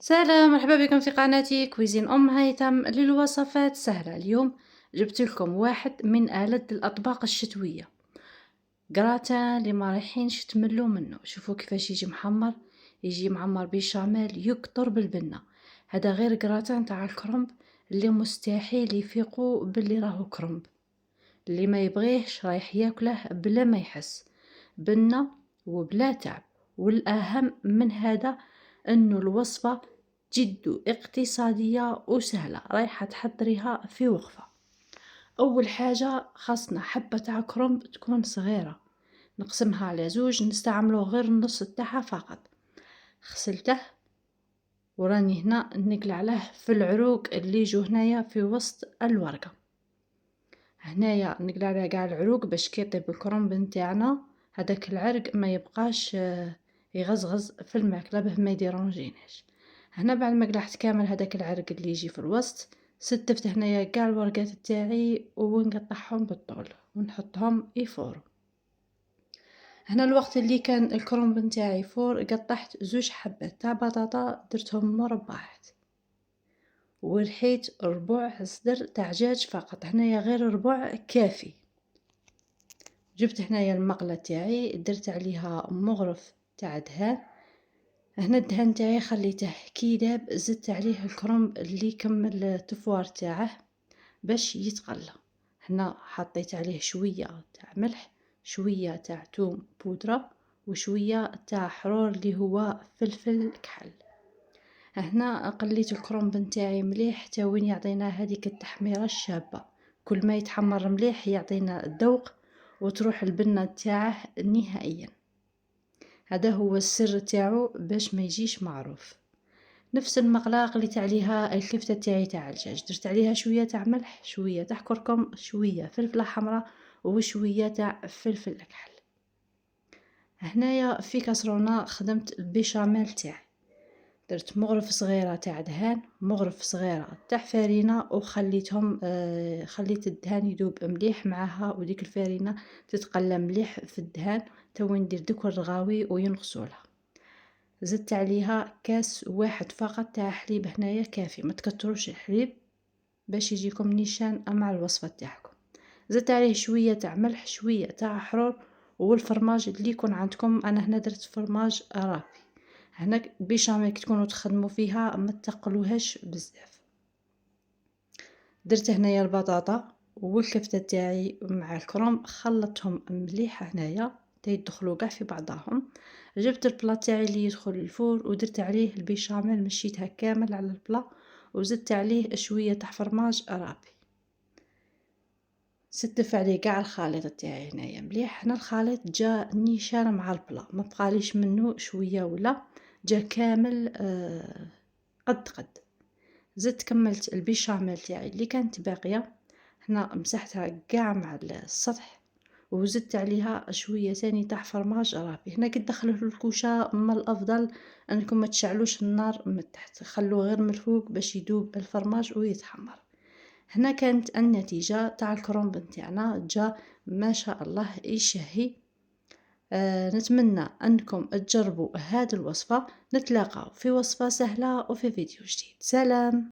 سلام، مرحبا بكم في قناتي كويزين هيثم للوصفات سهلة. اليوم جبت لكم واحد من ألذ الأطباق الشتوية، جراتان اللي ما رايحينش تملوا منه. شوفوا كيفاش يجي محمر، يجي معمر بيشاميل يكتر بالبنة. هذا غير جراتان تاع الكرنب اللي مستحيل يفيقوا باللي راهو كرنب، اللي ما يبغيهش رايح ياكله بلا ما يحس، بنة وبلا تعب. والأهم من هذا أنه الوصفة جد اقتصادية وسهلة، رايحة تحضريها في وقفة. أول حاجة خاصنا حبة تاع كرنب تكون صغيرة، نقسمها على زوج، نستعملو غير النص تاعها فقط. غسلته وراني هنا نقلع عليه في العروق اللي يجو هنايا في وسط الورقة. هنايا نقلع على قاع العروق باش كي يطيب الكرنب نتاعنا هذاك العرق ما يبقاش يغزغز في الماكله به ما يديرونجيناش. هنا بعد ما قلعت كامل هذاك العرق اللي يجي في الوسط، ستفت هنايا كاع الورقات تاعي ونقطعهم بالطول ونحطهم يفوروا. هنا الوقت اللي كان الكرنب نتاعي يفور قطعت زوج حبات تاع بطاطا درتهم مربعات، ورحيت ربع صدر تاع دجاج فقط، هنايا غير ربع كافي. جبت هنايا المقله تاعي درت عليها مغرف تاع دهان. هنا الدهان تاعي خليته كي داب، زدت عليه الكرنب اللي كمل التفوار تاعه باش يتقلى. هنا حطيت عليه شويه تاع ملح، شويه تاع توم بودره، وشويه تاع حرور اللي هو فلفل كحل. هنا قليت الكرنب نتاعي مليح حتى وين يعطينا هذيك التحميره الشابه. كل ما يتحمر مليح يعطينا الذوق وتروح البنه تاعه نهائيا. هذا هو السر تاعو باش ما يجيش معروف. نفس المقله قليت عليها الكفته تاعي تاع الدجاج، درت عليها شويه تاع ملح، شويه تاع كركم، شويه فلفله حمراء، وشويه تاع فلفل كحل. هنايا في كاسرونه خدمت البيشاميل تاعي، درت مغرف صغيره تاع دهان، مغرف صغيره تاع فرينه، وخليتهم خليت الدهان يذوب مليح معها وديك الفرينه تتقلى مليح في الدهان تو ندير دوك الرغاوي وينقصولها. زدت عليها كاس واحد فقط تاع حليب، هنايا كافي، ما تكتروش الحليب باش يجيكم نيشان مع الوصفه تاعكم. زدت عليه شويه تاع ملح، شويه تاع حرور، والفرماج اللي يكون عندكم. انا هنا درت فرماج رابي. هنا بيشاميل تكونوا تخدموا فيها ما تقلوهاش بزاف. درت هنايا البطاطا والكفته تاعي مع الكرنب، خلطتهم مليح هنايا تيدخلوا كاع في بعضهم. جبت البلا تاعي اللي يدخل الفور ودرت عليه البيشاميل، مشيتها كامل على البلا، وزدت عليه شويه تاع فرماج رابي. ستف عليه كاع الخليط تاعي هنايا مليح. هنا الخليط جا نيشان مع البلا، ما بقاليش منه شويه ولا جا كامل قد. زدت كملت البيشاميل تاعي اللي كانت باقيه، هنا مسحتها كاع مع السطح، وزدت عليها شويه ثاني تاع فرماج رابي. هنا كي تدخلوه للكوشه من الافضل انكم ما تشعلوش النار من تحت، خلوه غير من الفوق باش يذوب الفرماج ويتحمر. هنا كانت النتيجه تاع الكرومب نتاعنا، جا ما شاء الله يشهي. نتمنى أنكم تجربوا هذه الوصفة. نتلاقاو في وصفة سهلة وفي فيديو جديد. سلام.